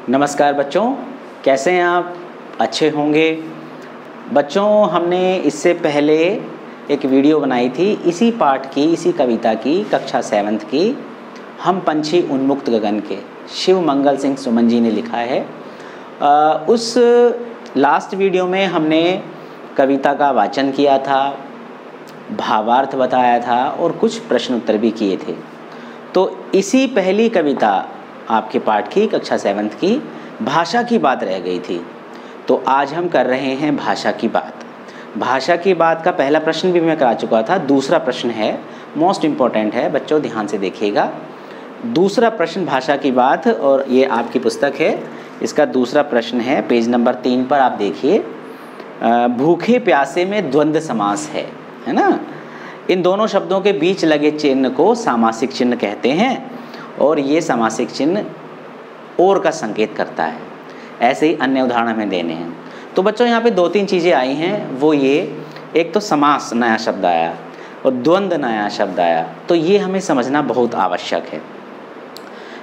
नमस्कार बच्चों, कैसे हैं आप? अच्छे होंगे। बच्चों, हमने इससे पहले एक वीडियो बनाई थी इसी पाठ की, इसी कविता की, कक्षा 7th की, हम पंछी उन्मुक्त गगन के। शिव मंगल सिंह सुमन जी ने लिखा है। उस लास्ट वीडियो में हमने कविता का वाचन किया था, भावार्थ बताया था और कुछ प्रश्न उत्तर भी किए थे। तो इसी पहली कविता आपके पाठ की, कक्षा 7th की, भाषा की बात रह गई थी। तो आज हम कर रहे हैं भाषा की बात। भाषा की बात का पहला प्रश्न भी मैं करा चुका था। दूसरा प्रश्न है, मोस्ट इम्पॉर्टेंट है बच्चों, ध्यान से देखिएगा। दूसरा प्रश्न भाषा की बात, और ये आपकी पुस्तक है, इसका दूसरा प्रश्न है पेज नंबर 3 पर। आप देखिए, भूखे प्यासे में द्वंद्व समास है ना। इन दोनों शब्दों के बीच लगे चिन्ह को सामासिक चिन्ह कहते हैं और ये सामासिक चिन्ह और का संकेत करता है। ऐसे ही अन्य उदाहरण हमें देने हैं। तो बच्चों, यहाँ पे 2-3 चीज़ें आई हैं। वो ये, एक तो समास नया शब्द आया और द्वंद्व नया शब्द आया। तो ये हमें समझना बहुत आवश्यक है।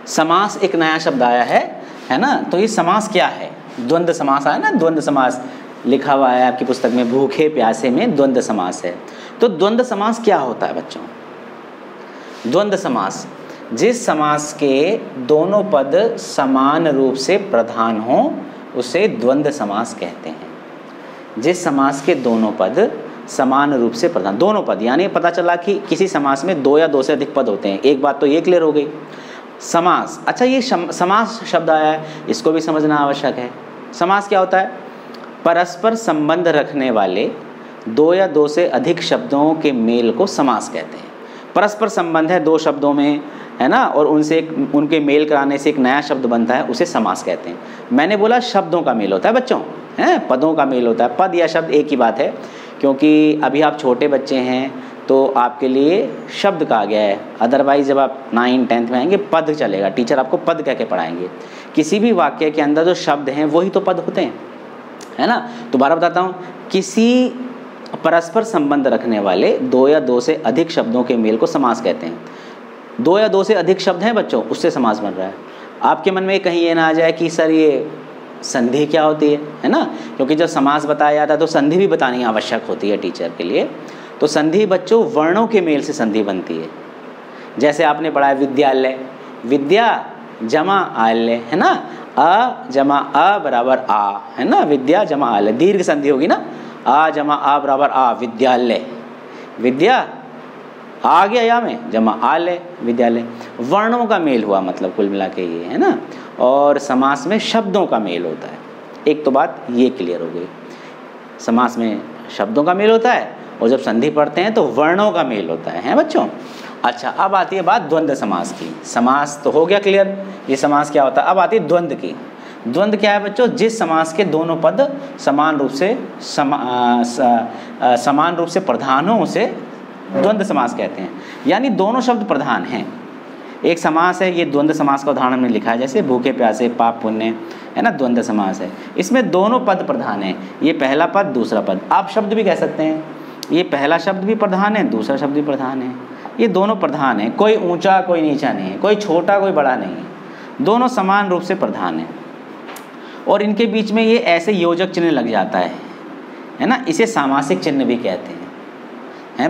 समास एक नया शब्द आया है ना। तो ये समास क्या है? द्वंद्व समास आया ना, द्वंद्व समास लिखा हुआ है आपकी पुस्तक में, भूखे प्यासे में द्वंद्व समास है। तो द्वंद्व समास क्या होता है बच्चों? द्वंद्व समास, जिस समास के दोनों पद समान रूप से प्रधान हों उसे द्वंद्व समास कहते हैं। जिस समास के दोनों पद समान रूप से प्रधान, दोनों पद, यानी पता चला कि किसी समास में 2 या 2 से अधिक पद होते हैं। एक बात तो ये क्लियर हो गई। समास, अच्छा, ये समास शब्द आया है, इसको भी समझना आवश्यक है। समास क्या होता है? परस्पर संबंध रखने वाले 2 या 2 से अधिक शब्दों के मेल को समास कहते हैं। परस्पर संबंध है 2 शब्दों में, है ना, और उनके मेल कराने से एक नया शब्द बनता है, उसे समास कहते हैं। मैंने बोला शब्दों का मेल होता है बच्चों, हैं, पदों का मेल होता है। पद या शब्द एक ही बात है, क्योंकि अभी आप छोटे बच्चे हैं तो आपके लिए शब्द कहा गया है। अदरवाइज जब आप 9th 10th में आएंगे पद चलेगा, टीचर आपको पद कह के पढ़ाएंगे। किसी भी वाक्य के अंदर जो शब्द हैं वही तो पद होते हैं, है ना। दोबारा बताता हूँ, किसी परस्पर संबंध रखने वाले 2 या 2 से अधिक शब्दों के मेल को समास कहते हैं। 2 या 2 से अधिक शब्द हैं बच्चों, उससे समास बन रहा है। आपके मन में कहीं ये ना आ जाए कि सर ये संधि क्या होती है ना, क्योंकि जब समास बताया जाता है तो संधि भी बतानी आवश्यक होती है टीचर के लिए। तो संधि बच्चों वर्णों के मेल से संधि बनती है। जैसे आपने पढ़ा है विद्यालय, विद्या जमा आलय, है ना, अ जमा अ बराबर आ, है ना, विद्या जमा आलय, दीर्घ संधि होगी ना, आ जमा आ बराबर आ, विद्यालय। विद्या आ गया या में, जमा आलय, विद्यालय। वर्णों का मेल हुआ, मतलब कुल मिला के ये, है ना। और समास में शब्दों का मेल होता है। एक तो बात ये क्लियर हो गई, समास में शब्दों का मेल होता है और जब संधि पढ़ते हैं तो वर्णों का मेल होता है बच्चों। अच्छा, अब आती है बात द्वंद्व समास की। समास तो हो गया क्लियर, ये समास क्या होता है। अब आती है द्वंद्व की। द्वंद्व क्या है बच्चों? जिस समास के दोनों पद समान रूप से प्रधान हो उसे द्वंद्व समास कहते हैं। यानी दोनों शब्द प्रधान हैं। एक समास है, ये द्वंद्व समास का उदाहरण हमने लिखा है, जैसे भूखे प्यासे पाप पुण्य, है ना, द्वंद्व समास है। इसमें दोनों पद प्रधान हैं, ये पहला पद दूसरा पद। आप शब्द भी कह सकते हैं, ये पहला शब्द भी प्रधान है, दूसरा शब्द भी प्रधान है, ये दोनों प्रधान हैं। कोई ऊंचा कोई नीचा नहीं है, कोई छोटा कोई बड़ा नहीं है, दोनों समान रूप से प्रधान हैं। और इनके बीच में ये ऐसे योजक चिन्ह लग जाता है ना, इसे सामासिक चिन्ह भी कहते हैं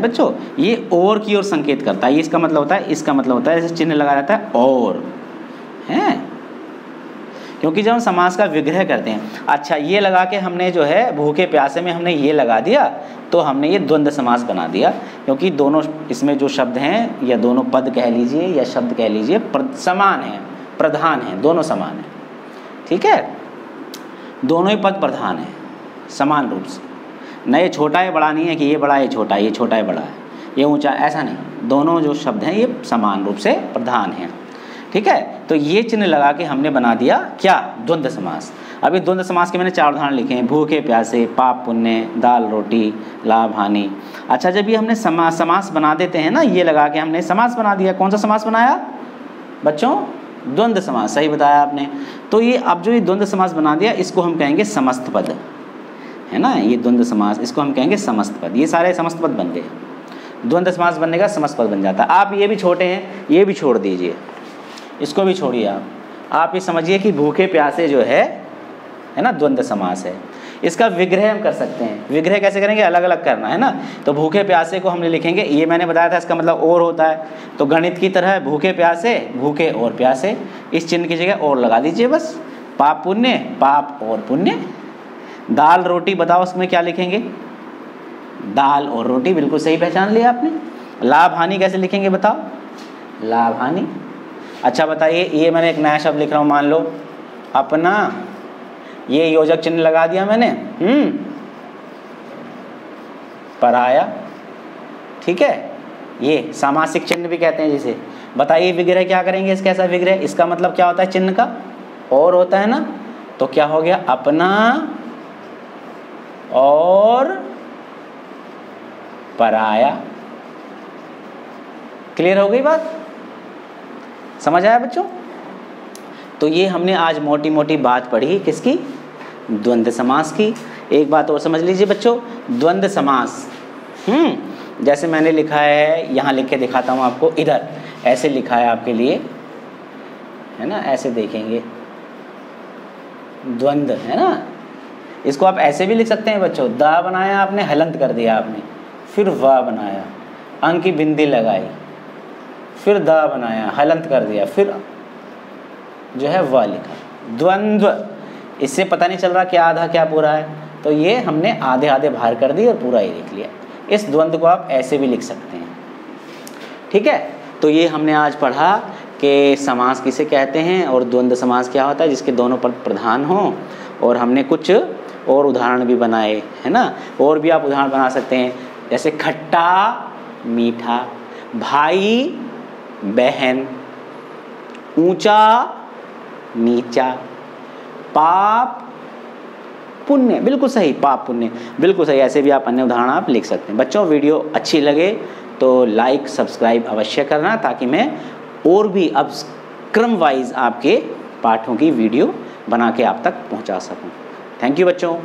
बच्चों। ये और की ओर संकेत करता है, ये इसका मतलब होता है, इसका मतलब होता है, ऐसे चिन्ह लगा रहता है और, है, क्योंकि जब हम समास का विग्रह करते हैं। अच्छा, ये लगा के हमने जो है भूखे प्यासे में हमने ये लगा दिया तो हमने ये द्वंद्व समास बना दिया, क्योंकि दोनों इसमें जो शब्द हैं या दोनों पद कह लीजिए या शब्द कह लीजिए समान हैं, प्रधान हैं, दोनों समान हैं। ठीक है, दोनों ही पद प्रधान हैं समान रूप से। न ये छोटा है बड़ा नहीं है कि ये बड़ा है छोटा, ये छोटा है बड़ा है, ये ऊंचा, ऐसा नहीं। दोनों जो शब्द हैं ये समान रूप से प्रधान हैं। ठीक है, तो ये चिन्ह लगा के हमने बना दिया क्या? द्वंद्व समास। अभी द्वंद्व समास के मैंने 4 उदाहरण लिखे हैं, भूखे प्यासे, पाप पुण्य, दाल रोटी, लाभ हानि। अच्छा, जब ये हमने समास बना देते हैं ना, ये लगा के हमने समास बना दिया। कौन सा समास बनाया बच्चों? द्वंद्व समास। सही बताया आपने। तो ये अब जो ये द्वंद्व समास बना दिया, इसको हम कहेंगे समस्त पद, है ना। ये द्वंद्व समास, इसको हम कहेंगे समस्त पद। ये सारे समस्त पद बन गए, द्वंद्व समास बनने का समस्त पद बन जाता है। आप ये भी छोटे हैं, ये भी छोड़ दीजिए, इसको भी छोड़िए आप। आप ये समझिए कि भूखे प्यासे जो है ना, द्वंद्व समास है। इसका विग्रह हम कर सकते हैं। विग्रह कैसे करेंगे? अलग अलग करना है ना। तो भूखे प्यासे को हमने लिखेंगे, ये मैंने बताया था, इसका मतलब और होता है। तो गणित की तरह भूखे प्यासे, भूखे और प्यासे, इस चिन्ह की जगह और लगा दीजिए बस। पाप पुण्य, पाप और पुण्य। दाल रोटी, बताओ उसमें क्या लिखेंगे? दाल और रोटी, बिल्कुल सही पहचान लिया आपने। लाभ हानि कैसे लिखेंगे बताओ? लाभ हानि। अच्छा बताइए, ये मैंने एक नया शब्द लिख रहा हूँ, मान लो अपना, ये योजक चिन्ह लगा दिया मैंने, पराया, ठीक है। ये सामासिक चिन्ह भी कहते हैं जिसे। बताइए विग्रह क्या करेंगे इसका? ऐसा विग्रह, इसका मतलब क्या होता है? चिन्ह का और होता है ना। तो क्या हो गया? अपना और पराया। क्लियर हो गई बात? समझ आया बच्चों? तो ये हमने आज मोटी मोटी बात पढ़ी किसकी? द्वंद्व समास की। एक बात और समझ लीजिए बच्चों, द्वंद्व समास जैसे मैंने लिखा है, यहाँ लिख के दिखाता हूँ आपको, इधर ऐसे लिखा है आपके लिए, है ना, ऐसे देखेंगे द्वंद्व, है ना। इसको आप ऐसे भी लिख सकते हैं बच्चों, दा बनाया आपने, हलंत कर दिया आपने, फिर वाह बनाया, अंक की बिंदी लगाई, फिर दा बनाया, हलंत कर दिया, फिर जो है वाह लिखा, द्वंद्व। इससे पता नहीं चल रहा क्या आधा क्या पूरा है, तो ये हमने आधे आधे बाहर कर दी और पूरा ही लिख लिया। इस द्वंद्व को आप ऐसे भी लिख सकते हैं, ठीक है। तो ये हमने आज पढ़ा कि समास किसे कहते हैं और द्वंद्व समास क्या होता है, जिसके दोनों पद प्रधान हों। और हमने कुछ और उदाहरण भी बनाए, है ना। और भी आप उदाहरण बना सकते हैं, जैसे खट्टा मीठा, भाई बहन, ऊंचा नीचा, पाप पुण्य, बिल्कुल सही, पाप पुण्य, बिल्कुल सही। ऐसे भी आप अन्य उदाहरण आप लिख सकते हैं। बच्चों वीडियो अच्छी लगे तो लाइक सब्सक्राइब अवश्य करना, ताकि मैं और भी अब क्रम वाइज आपके पाठों की वीडियो बना के आप तक पहुंचा सकूं। थैंक यू बच्चों।